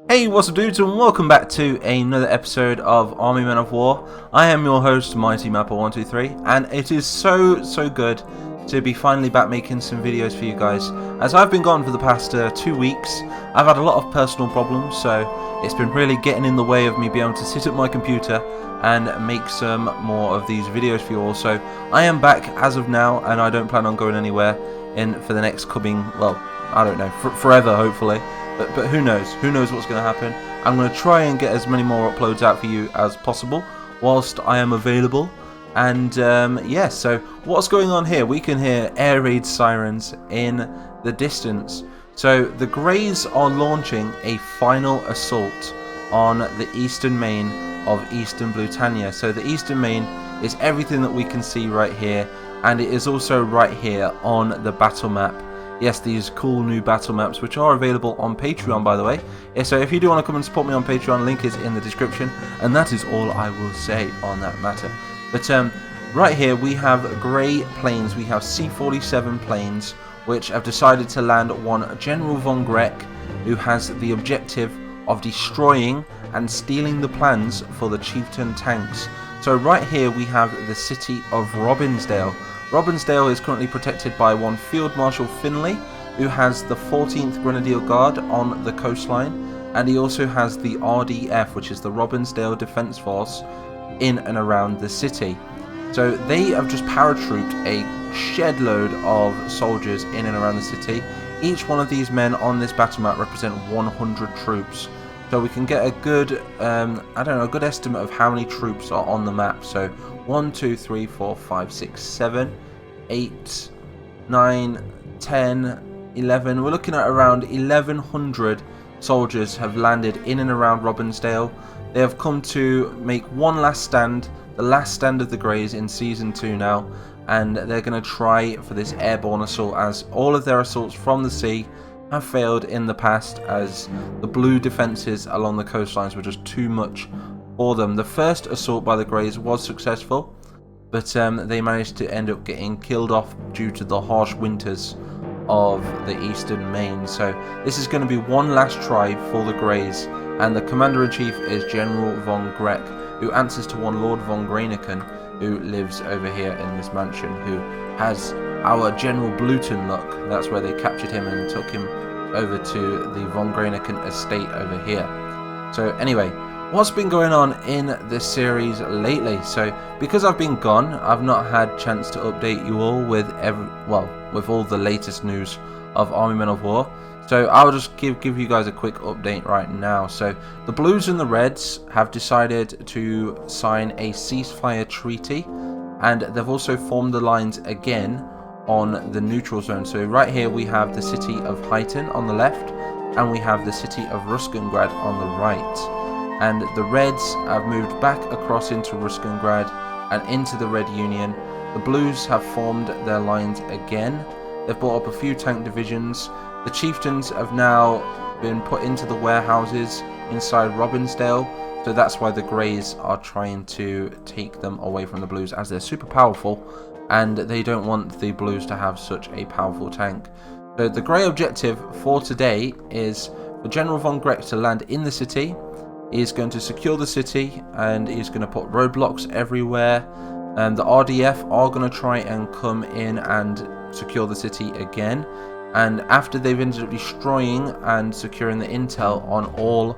Hey, what's up dudes, and welcome back to another episode of Army Men of War. I am your host, Mighty Mapper123, and it is so good to be finally back making some videos for you guys. As I've been gone for the past 2 weeks, I've had a lot of personal problems, so it's been really getting in the way of me being able to sit at my computer and make some more of these videos for you all. So I am back as of now, and I don't plan on going anywhere for the next coming, well, I don't know, forever hopefully. But who knows? Who knows what's going to happen? I'm going to try and get as many more uploads out for you as possible whilst I am available. And yeah, so what's going on here? We can hear air raid sirens in the distance. So the Greys are launching a final assault on the eastern main of Eastern Britannia. So the eastern main is everything that we can see right here, and it is also right here on the battle map. Yes, these cool new battle maps, which are available on Patreon, by the way. Yeah, so if you do want to come and support me on Patreon, link is in the description. And that is all I will say on that matter. But right here, we have grey planes. We have C-47 planes, which have decided to land one General von Greck, who has the objective of destroying and stealing the plans for the Chieftain tanks. So right here, we have the city of Robbinsdale. Robbinsdale is currently protected by one Field Marshal Finlay, who has the 14th Grenadier Guard on the coastline, and he also has the RDF, which is the Robbinsdale Defence Force, in and around the city. So they have just paratrooped a shed load of soldiers in and around the city. Each one of these men on this battle map represent 100 troops. So we can get a good, I don't know, a good estimate of how many troops are on the map. So 1, 2, 3, 4, 5, 6, 7, 8, 9, 10, 11. We're looking at around 1,100 soldiers have landed in and around Robbinsdale. They have come to make one last stand, the last stand of the Greys in Season 2 now. And they're going to try for this airborne assault, as all of their assaults from the sea have failed in the past, as the blue defences along the coastlines were just too much for them. The first assault by the Greys was successful, but they managed to end up getting killed off due to the harsh winters of the eastern main. So this is going to be one last try for the Greys, and the Commander-in-Chief is General von Greck, who answers to one Lord von Greineken, who lives over here in this mansion, who has our General Bluton look. That's where they captured him and took him over to the von Greineken estate over here. So anyway, what's been going on in this series lately? So because I've been gone, I've not had chance to update you all with with all the latest news of Army Men of War. So I'll just give you guys a quick update right now. So the Blues and the Reds have decided to sign a ceasefire treaty, and they've also formed the lines again on the neutral zone. So right here we have the city of Huyton on the left, and we have the city of Ruskengrad on the right. And the Reds have moved back across into Ruskengrad and into the Red Union. The Blues have formed their lines again. They've brought up a few tank divisions. The Chieftains have now been put into the warehouses inside Robbinsdale, so that's why the Greys are trying to take them away from the Blues, as they're super powerful and they don't want the Blues to have such a powerful tank. So the Grey objective for today is for General von Greck to land in the city. He's going to secure the city, and he's going to put roadblocks everywhere, and the RDF are going to try and come in and secure the city again. And after they've ended up destroying and securing the intel on all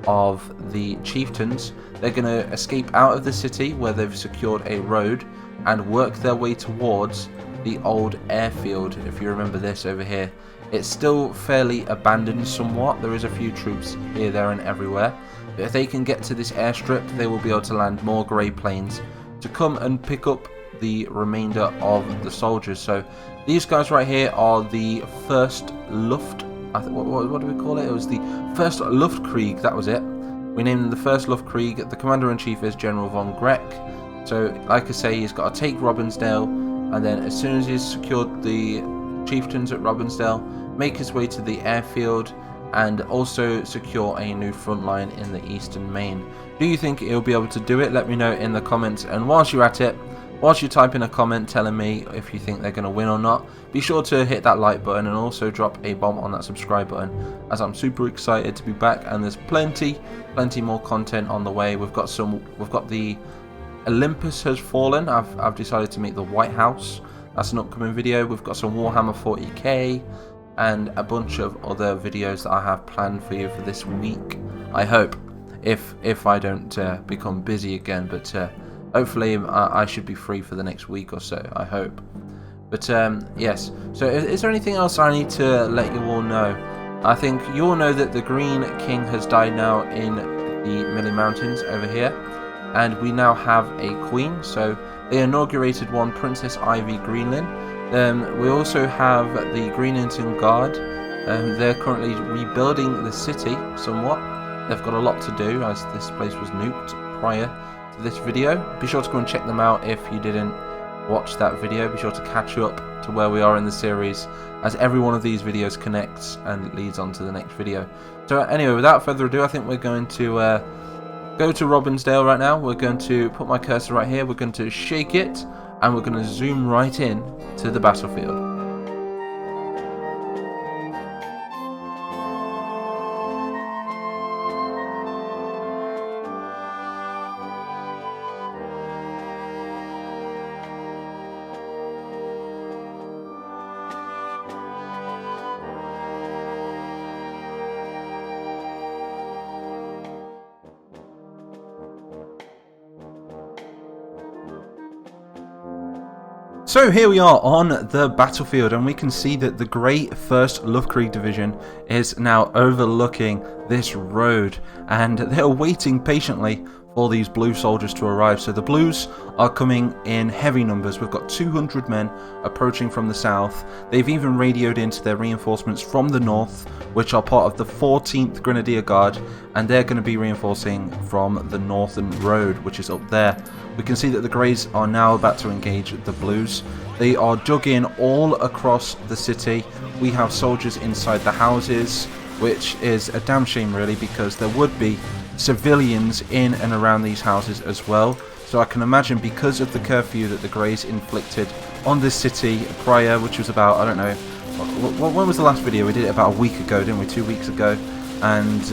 of the chieftains, they're going to escape out of the city where they've secured a road and work their way towards the old airfield. If you remember this over here, it's still fairly abandoned somewhat. There is a few troops here, there and everywhere, but if they can get to this airstrip, they will be able to land more grey planes to come and pick up the remainder of the soldiers. So these guys right here are the first Luft, what do we call it? It was the first Luftkrieg, that was it. We named them the first Luftkrieg. The Commander-in-Chief is General von Greck. So like I say, he's got to take Robbinsdale, and then as soon as he's secured the chieftains at Robbinsdale, make his way to the airfield and also secure a new front line in the eastern main. Do you think he'll be able to do it? Let me know in the comments, and whilst you're at it, Whilst you type in a comment telling me if you think they're going to win or not, be sure to hit that like button and also drop a bomb on that subscribe button, as I'm super excited to be back, and there's plenty more content on the way. We've got the Olympus Has Fallen. I've decided to make the White House. That's an upcoming video. We've got some Warhammer 40k and a bunch of other videos that I have planned for you for this week. I hope, if I don't become busy again, but hopefully I should be free for the next week or so, I hope. But yes, so is there anything else I need to let you all know? I think you all know that the Green King has died now in the Millie Mountains over here, and we now have a queen. So they inaugurated one, Princess Ivy Greenland. We also have the Greenington Guard. They're currently rebuilding the city somewhat. They've got a lot to do, as this place was nuked prior to this video. Be sure to go and check them out if you didn't watch that video. Be sure to catch up to where we are in the series, as every one of these videos connects and leads on to the next video. So anyway, without further ado, I think we're going to go to Robbinsdale right now. We're going to put my cursor right here, we're going to shake it, and we're going to zoom right in to the battlefield. So here we are on the battlefield, and we can see that the Great 1st Luftkrieg Division is now overlooking this road, and they're waiting patiently for these blue soldiers to arrive. So the blues are coming in heavy numbers. We've got 200 men approaching from the south. They've even radioed into their reinforcements from the north, which are part of the 14th Grenadier Guard, and they're going to be reinforcing from the northern road, which is up there. We can see that the Greys are now about to engage the Blues. They are dug in all across the city. We have soldiers inside the houses, which is a damn shame really, because there would be civilians in and around these houses as well. So I can imagine, because of the curfew that the Greys inflicted on this city prior, which was about, I don't know, when was the last video? We did it about a week ago, didn't we? 2 weeks ago. And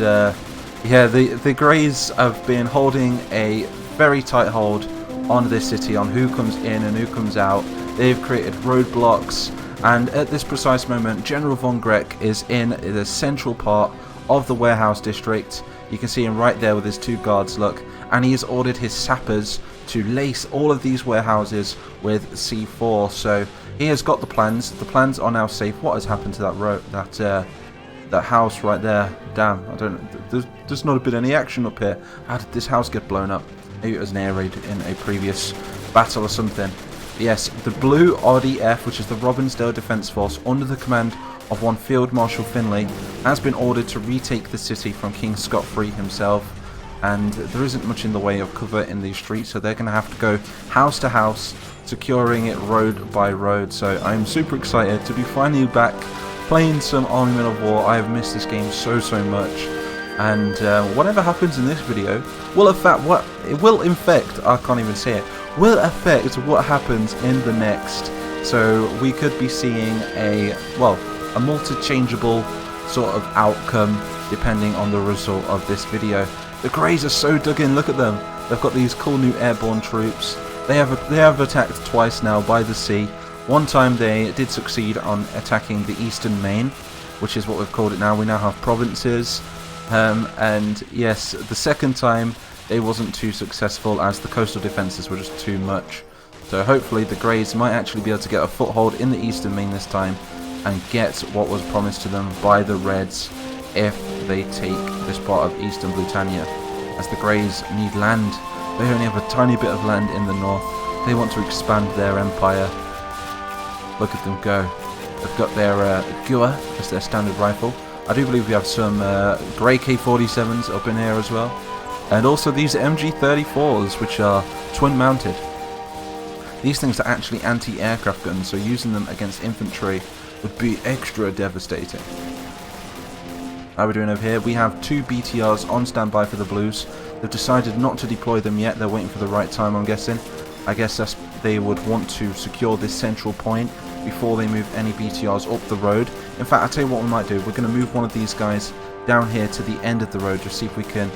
yeah, the Greys have been holding a very tight hold on this city, on who comes in and who comes out. They've created roadblocks, and at this precise moment, General von Greck is in the central part of the warehouse district. You can see him right there with his 2 guards, look, and he has ordered his sappers to lace all of these warehouses with C4. So he has got the plans. The plans are now safe. What has happened to that road, that house right there? Damn, I don't know. There's not been any action up here. How did this house get blown up? Maybe it was an air raid in a previous battle or something. Yes, the Blue RDF, which is the Robbinsdale Defence Force, under the command of one Field Marshal Finlay, has been ordered to retake the city from King Scot-free himself. And there isn't much in the way of cover in these streets, so they're going to have to go house to house, securing it road by road. So I'm super excited to be finally back playing some Army Men of War. I have missed this game so much. And whatever happens in this video will affect I can't even say it, will affect what happens in the next. So we could be seeing a multi-changeable sort of outcome depending on the result of this video. The Greys are so dug in, look at them. They've got these cool new airborne troops. They have attacked twice now by the sea. One time they did succeed on attacking the Eastern Main, which is what we've called it now. We now have provinces. And yes, the second time they wasn't too successful, as the coastal defences were just too much. So hopefully the Greys might actually be able to get a foothold in the Eastern Main this time and get what was promised to them by the Reds if they take this part of Eastern Britannia, as the Greys need land. They only have a tiny bit of land in the north. They want to expand their empire. Look at them go. They've got their Gua as their standard rifle. I do believe we have some grey K-47s up in here as well. And also these MG-34s, which are twin-mounted. These things are actually anti-aircraft guns, so using them against infantry would be extra devastating. How are we doing over here? We have 2 BTRs on standby for the Blues. They've decided not to deploy them yet. They're waiting for the right time, I'm guessing. I guess that's they would want to secure this central point before they move any BTRs up the road. In fact, I'll tell you what we might do. We're going to move one of these guys down here to the end of the road, just see if we can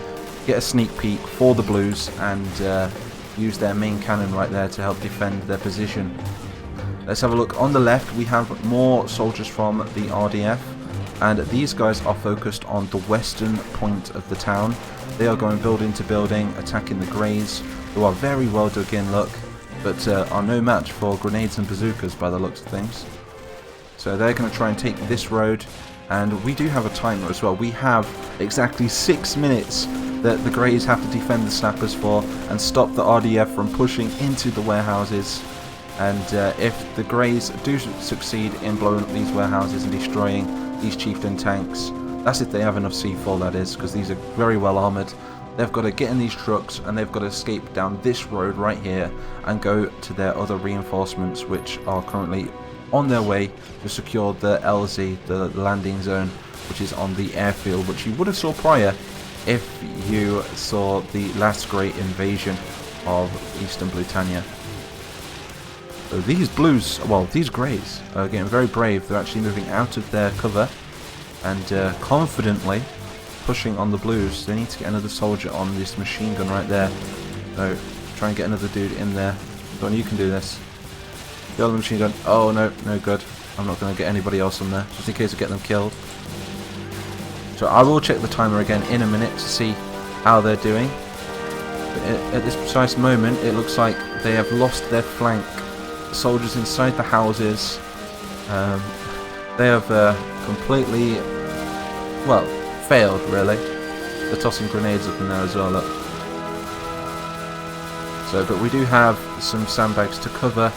get a sneak peek for the Blues and use their main cannon right there to help defend their position. Let's have a look. On the left, we have more soldiers from the RDF, and these guys are focused on the western point of the town. They are going building to building, attacking the Greys, who are very well dug in, look, but are no match for grenades and bazookas by the looks of things. So they're going to try and take this road, and we do have a timer as well. We have exactly 6 minutes that the Greys have to defend the snappers for and stop the RDF from pushing into the warehouses. And if the Greys do succeed in blowing up these warehouses and destroying these Chieftain tanks, that's if they have enough C4, that is, because these are very well armoured. They've got to get in these trucks and they've got to escape down this road right here and go to their other reinforcements, which are currently on their way to secure the LZ, the landing zone, which is on the airfield, which you would have saw prior if you saw the last great invasion of Eastern Britannia. So these Blues, well, these Greys are getting very brave. They're actually moving out of their cover and confidently pushing on the Blues. They need to get another soldier on this machine gun right there. So try and get another dude in there. Go on, you can do this. The other machine gun. Oh no, no good. I'm not going to get anybody else on there, just in case I get them killed. So I will check the timer again in a minute to see how they're doing. But at this precise moment, it looks like they have lost their flank. Soldiers inside the houses, they have completely, well, failed really. They're tossing grenades up in there as well, look. So, but we do have some sandbags to cover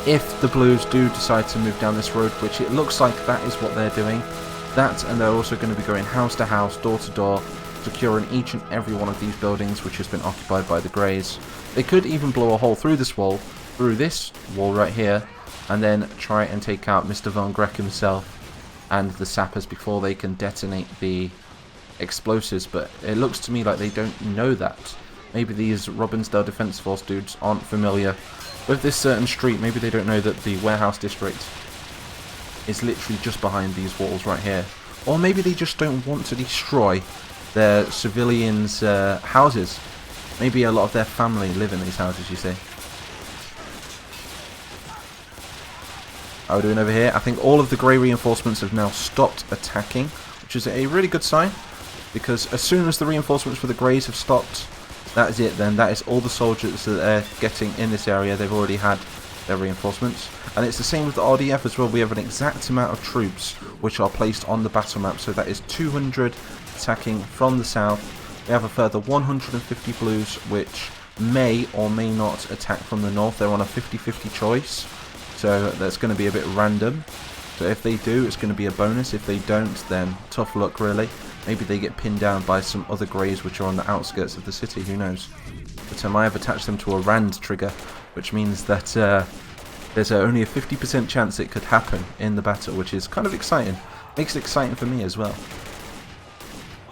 if the Blues do decide to move down this road, which it looks like that is what they're doing. That, and they're also going to be going house to house, door to door, securing each and every one of these buildings which has been occupied by the Greys. They could even blow a hole through this wall right here, and then try and take out Mr. Von Greck himself and the sappers before they can detonate the explosives, but it looks to me like they don't know that. Maybe these Robbinsdale Defence Force dudes aren't familiar with this certain street. Maybe they don't know that the warehouse district is literally just behind these walls right here. Or maybe they just don't want to destroy their civilians' houses. Maybe a lot of their family live in these houses, you see. How are we doing over here? I think all of the Grey reinforcements have now stopped attacking, which is a really good sign, because as soon as the reinforcements for the Greys have stopped, that is it then. That is all the soldiers that they're getting in this area. They've already had their reinforcements. And it's the same with the RDF as well. We have an exact amount of troops which are placed on the battle map. So that is 200 attacking from the south. We have a further 150 Blues which may or may not attack from the north. They're on a 50-50 choice. So that's going to be a bit random. So if they do, it's going to be a bonus. If they don't, then tough luck really. Maybe they get pinned down by some other Greys which are on the outskirts of the city, who knows. But I have attached them to a Rand trigger, which means that there's only a 50% chance it could happen in the battle, which is kind of exciting. Makes it exciting for me as well.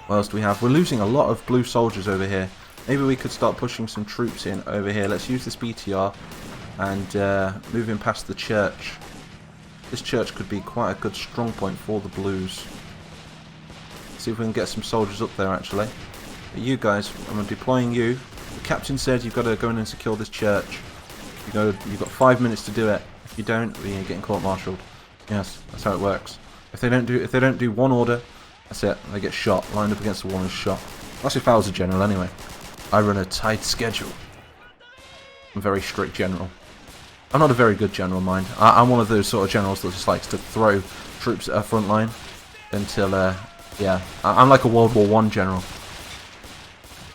What else do we have? We're losing a lot of Blue soldiers over here. Maybe we could start pushing some troops in over here. Let's use this BTR and moving past the church. This church could be quite a good strong point for the Blues. See if we can get some soldiers up there actually. But you guys, I'm deploying you. The captain said you've got to go in and secure this church. You've got 5 minutes to do it. If you don't, you're getting court-martialed. Yes, that's how it works. If they don't do one order, that's it. They get shot, lined up against the wall and shot. That's if I was a general anyway. I run a tight schedule. I'm a very strict general. I'm not a very good general, mind. I'm one of those sort of generals that just likes to throw troops at a front line until, yeah. I'm like a World War I general.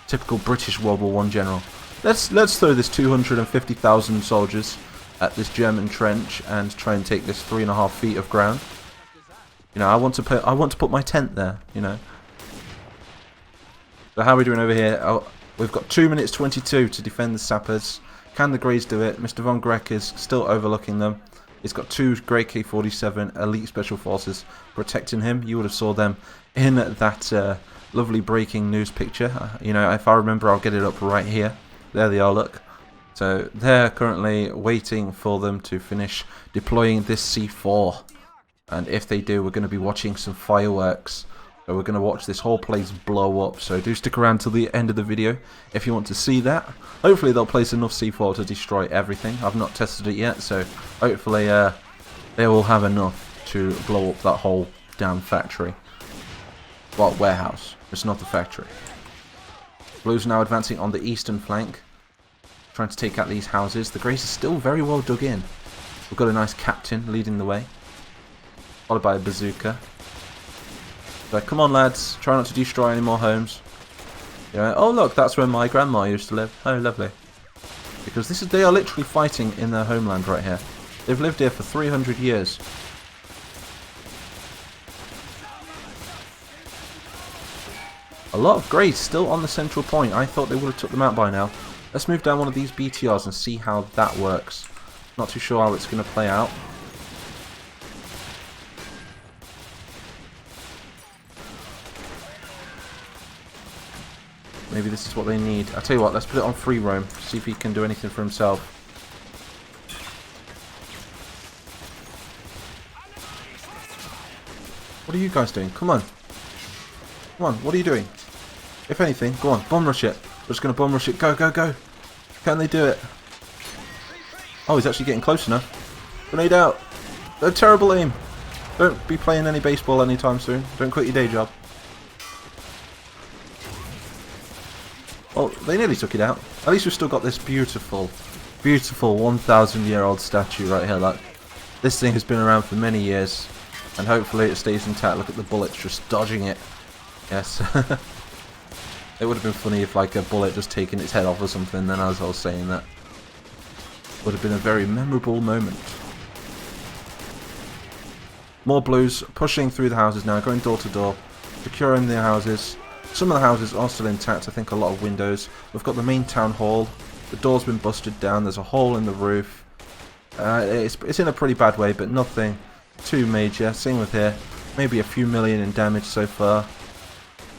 Typical British World War I general. Let's throw this 250,000 soldiers at this German trench and try and take this 3.5 feet of ground. You know, I want to put my tent there. You know. So how are we doing over here? Oh, we've got 2 minutes 22 to defend the sappers. Can the Greys do it? Mr. Von Greck is still overlooking them. He's got 2 Grey K-47 elite special forces protecting him. You would have saw them in that lovely breaking news picture. You know, if I remember, I'll get it up right here. There they are, look. So they're currently waiting for them to finish deploying this C4. And if they do, we're going to be watching some fireworks. So we're going to watch this whole place blow up. So do stick around till the end of the video if you want to see that. Hopefully they'll place enough C4 to destroy everything. I've not tested it yet, so hopefully they will have enough to blow up that whole damn factory. Well, warehouse. It's not the factory. Blue's now advancing on the eastern flank, trying to take out these houses. The Greys are still very well dug in. We've got a nice captain leading the way, followed by a bazooka. So come on, lads, try not to destroy any more homes. Yeah. Oh look, that's where my grandma used to live. Oh, lovely. Because they are literally fighting in their homeland right here. They've lived here for 300 years. A lot of Greys still on the central point. I thought they would have took them out by now. Let's move down one of these BTRs and see how that works. Not too sure how it's going to play out. Maybe this is what they need. I'll tell you what, let's put it on free roam. See if he can do anything for himself. What are you guys doing? Come on. Come on, what are you doing? If anything, go on, bomb rush it. We're just going to bomb rush it. Go, go, go. Can they do it? Oh, he's actually getting close enough. Grenade out. A terrible aim. Don't be playing any baseball anytime soon. Don't quit your day job. Well, they nearly took it out. At least we've still got this beautiful, beautiful 1,000-year-old statue right here. Like, this thing has been around for many years, and hopefully it stays intact. Look at the bullets just dodging it. Yes. It would have been funny if like a bullet just taken its head off or something, then as I was saying that. Would have been a very memorable moment. More Blues pushing through the houses now, going door to door, securing the houses. Some of the houses are still intact, I think a lot of windows. We've got the main town hall. The door's been busted down, there's a hole in the roof. It's in a pretty bad way, but nothing too major. Same with here. Maybe a few million in damage so far.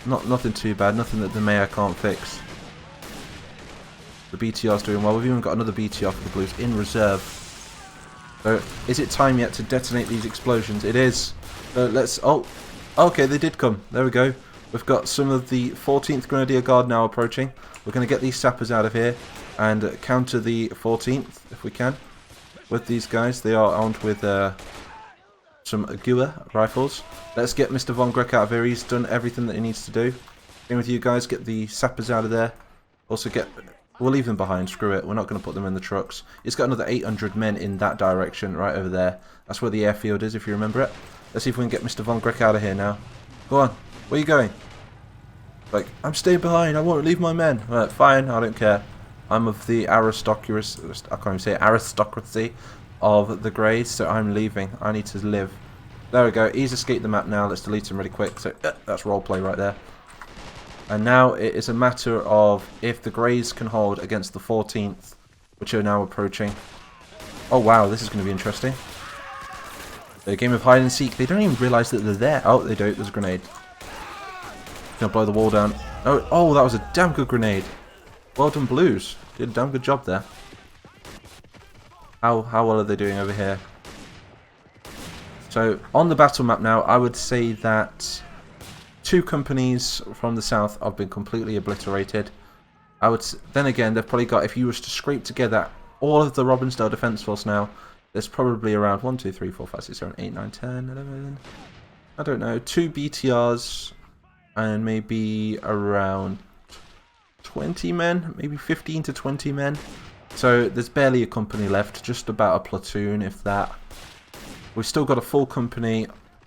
Nothing too bad, nothing that the mayor can't fix. The BTR's doing well. We've even got another BTR for the Blues in reserve. So, is it time yet to detonate these explosions? It is. Let's... Oh, okay, they did come. There we go. We've got some of the 14th Grenadier Guard now approaching. We're going to get these sappers out of here and counter the 14th, if we can, with these guys. They are armed with some Gua rifles. Let's get Mr. Von Greck out of here. He's done everything that he needs to do. In with you guys, get the sappers out of there. Also get... We'll leave them behind, screw it. We're not going to put them in the trucks. He's got another 800 men in that direction, right over there. That's where the airfield is, if you remember it. Let's see if we can get Mr. Von Greck out of here now. Go on. Where are you going? Like, I'm staying behind. I won't leave my men. Right, fine, I don't care. I'm of the aristocracy. I can't even say aristocracy of the Greys, so I'm leaving. I need to live. There we go. He's escaped the map now. Let's delete him really quick. So that's roleplay right there. And now it is a matter of if the Greys can hold against the 14th, which are now approaching. Oh wow, this is going to be interesting. A game of hide and seek. They don't even realise that they're there. Oh, they do. There's a grenade. Gonna blow the wall down. Oh, that was a damn good grenade. Well done, Blues. Did a damn good job there. How well are they doing over here? So, on the battle map now, I would say that 2 companies from the south have been completely obliterated. Then again, they've probably got, if you was to scrape together all of the Robbinsdale Defence Force now, there's probably around 1, 2, 3, 4, 5, 6, 7, 8, 9, 10, 11, I don't know, 2 BTRs and maybe around 20 men, maybe 15 to 20 men. So there's barely a company left, just about a platoon, if that. We've still got a full company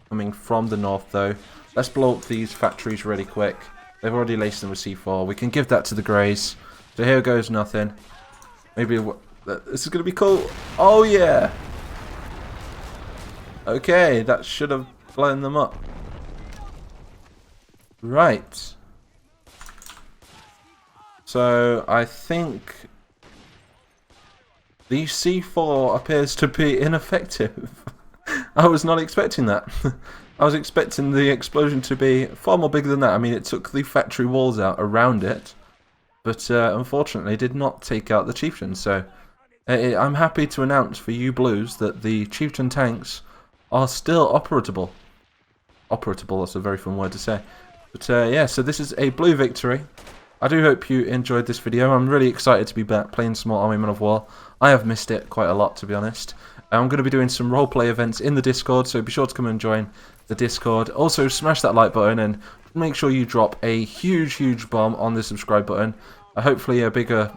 coming from the north, though. Let's blow up these factories really quick. They've already laced them with C4. We can give that to the Greys. So here goes nothing. Maybe this is going to be cool. Oh, yeah. Okay, that should have blown them up. Right. So, I think the C4 appears to be ineffective. I was not expecting that. I was expecting the explosion to be far more bigger than that. I mean, it took the factory walls out around it. but unfortunately did not take out the Chieftain. So I'm happy to announce for you Blues that the Chieftain tanks are still operable. Operable, that's a very fun word to say. But yeah, so this is a Blue victory. I do hope you enjoyed this video. I'm really excited to be back playing Small Army Men of War. I have missed it quite a lot, to be honest. I'm going to be doing some roleplay events in the Discord, so be sure to come and join the Discord. Also, smash that like button and make sure you drop a huge bomb on the subscribe button. Hopefully a bigger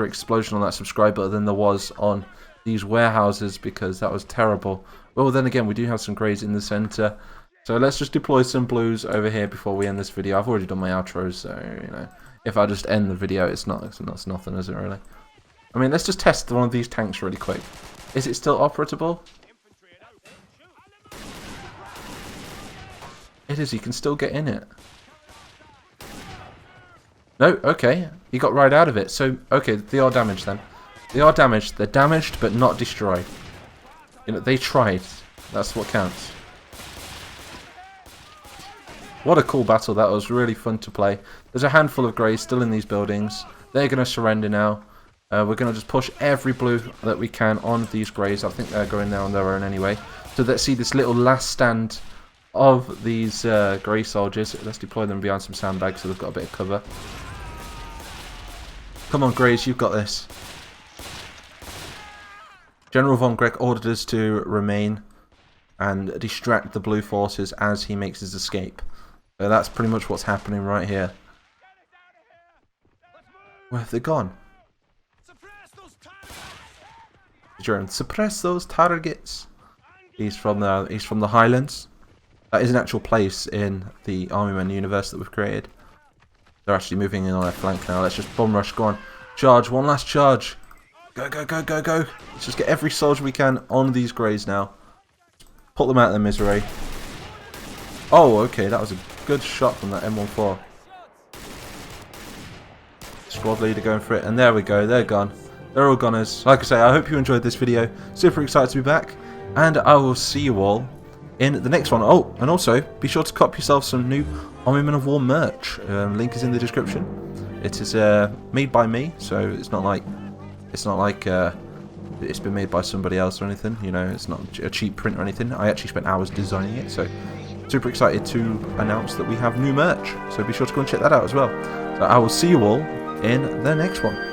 explosion on that subscribe button than there was on these warehouses, because that was terrible. Well, then again, we do have some greys in the centre. So let's just deploy some blues over here before we end this video. I've already done my outros, so, you know, if I just end the video, it's nothing, is it really? I mean, let's just test one of these tanks really quick. Is it still operable? It is, you can still get in it. No, okay, he got right out of it. So, okay, they are damaged then. They are damaged. They're damaged, but not destroyed. You know, they tried. That's what counts. What a cool battle. That was really fun to play. There's a handful of greys still in these buildings. They're going to surrender now. We're going to just push every blue that we can on these greys. I think they're going there on their own anyway. So let's see this little last stand of these grey soldiers. Let's deploy them behind some sandbags so they've got a bit of cover. Come on, greys, you've got this. General von Grech ordered us to remain and distract the blue forces as he makes his escape. So that's pretty much what's happening right here. Where have they gone? Suppress those targets. He's from the Highlands. That is an actual place in the Army Men universe that we've created. They're actually moving in on our flank now. Let's just bomb rush. Go on, charge! One last charge. Go! Let's just get every soldier we can on these greys now. Put them out of their misery. Oh, okay, that was a good shot from that M14. Squad leader going for it, and there we go. They're gone. They're all goners. Like I say, I hope you enjoyed this video. Super excited to be back, and I will see you all in the next one. Oh, and also be sure to cop yourself some new Army Men of War merch. Link is in the description. It is made by me, so it's not like it's been made by somebody else or anything. You know, it's not a cheap print or anything. I actually spent hours designing it, so super excited to announce that we have new merch. So be sure to go and check that out as well. So I will see you all in the next one.